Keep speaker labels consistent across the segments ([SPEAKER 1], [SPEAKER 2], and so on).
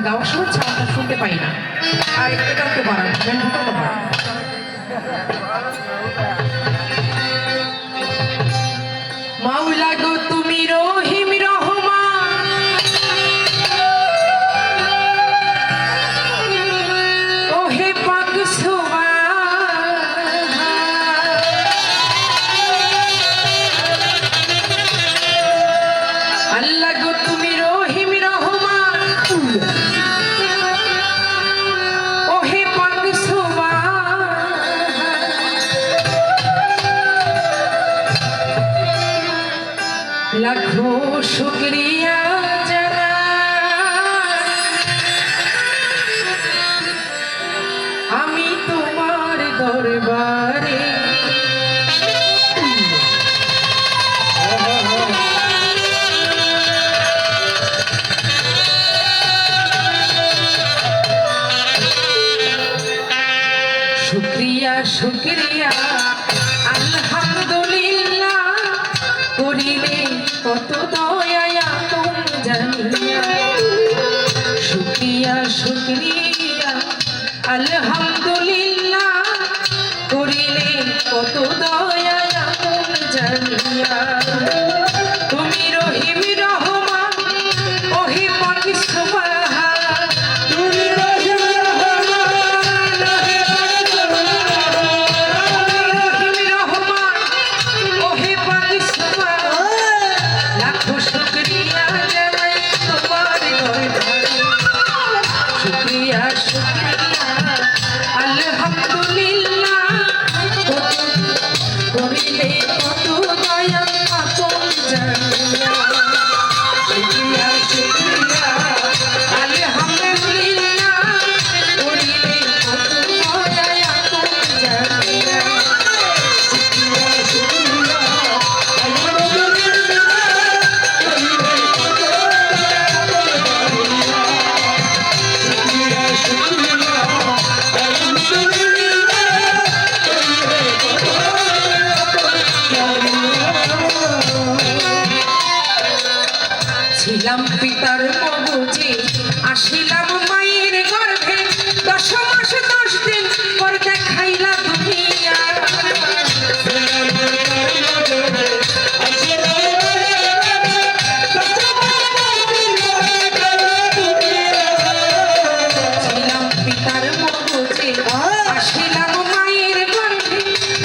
[SPEAKER 1] গাওয়ার সময় ছাড়টা শুনতে পাই না। আর এটা একটু বাড়ান, ঢুকানো বাড়ান। মাওলা গো তুমি রহিম রহমান, ওহে পাক সুবহান। আল্লাহ গো তুমি রহিম রহমান, ওহে পাক সুবহান। লাখো শুকরিয়া জানাই আমি তোমার দরবারে। শুকরিয়া শুকরিয়া আলহামদুলিল্লাহ করিলে কত দয়া তুমি জানিয়া। শুকরিয়া শুকরিয়া আলহামদুলিল্লাহ করিলে কত দয়া তুমি জানিয়া। তুমি রহিম রহমান, ওহে পাক সুবহান। তুমি রহিম রহমান, ওহে পাক সুবহান। রহিম রহমান, ওহে পাক সুবহান। লাখো শুকরিয়া জানাই তোমার দরবারে। শুকরিয়া শুকরিয়া আলহামদুলিল্লাহ করিলে কত দয়া আপন জানিয়া। শুকরিয়া শুকরিয়া আলহামদুলিল্লাহ করিলে কত দয়া আপন জানিয়া। শুকরিয়া শুকরিয়া আলহামদুলিল্লাহ করিলে কত দয়া আপন জানিয়া। শুকরিয়া শুকরিয়া আলহামদুলিল্লাহ করিলে কত ছিলাম পিতার মগজে, আসিলাম মায়ের গর্ভে, 10 মাস 10 দিন পর দেখাইলা দুনিয়া। ছিলাম পিতার মগজে, আসিলাম মায়ের গর্ভে,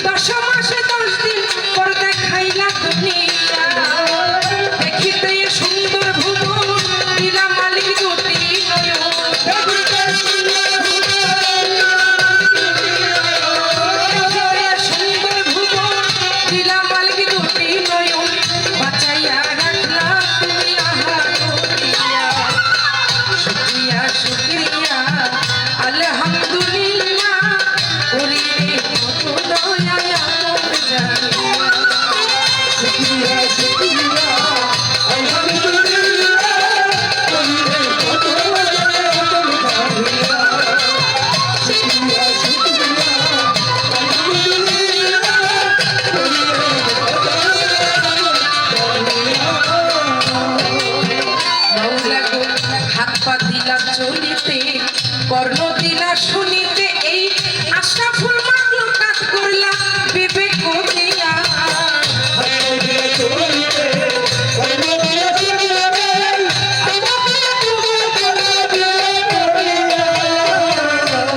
[SPEAKER 1] 10 মাস 10 দিন পর দেখাইলা দুনিয়া। দেখিতে সুন্দর ভুবন দিলাম মালিক দুটি নয়ন। দেখিতে সুন্দর ভুবন দিলাম মালিক দুটি নয়ন। বাঁচাইয়া রাখলা তুমি আহার করিয়া। শুকরিয়া শুকরিয়া আলহামদুলিল্লাহ করিলে কত দয়া আপন জানিয়া। শুকরিয়া শুকরিয়া আলহামদুলিল্লাহ করিলে কত দয়া আপন জানিয়া। শুকরিয়া শুকরিয়া আলহামদুলিল্লাহ করিলে কত দয়া আপন জানিয়া। মাওলা গো হাত পা দিলা চলিতে, কর্ণ দিলা শুনিতে, এই আশরাফুল মাখলুকাত করলা বিবেক দিয়া।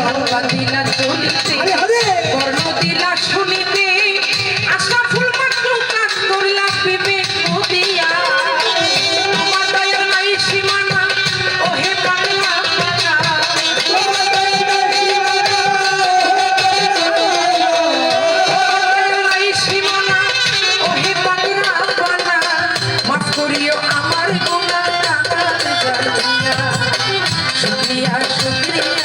[SPEAKER 1] হাত পা দিলা চলিতে, কর্ণ দিলা শুনিতে, আশরাফুল মাখলুকাত করলা বিবেক দিয়া। তোমার দয়ার নাই সীমানা, ওহে বাংলা পানা। তোমার দয়ার নাই সীমানা, নাই সীমানা, ওহে বাংলা পানা। মাফ করিও আমার গুনাহ জানিয়া। শুকরিয়া শুকরিয়া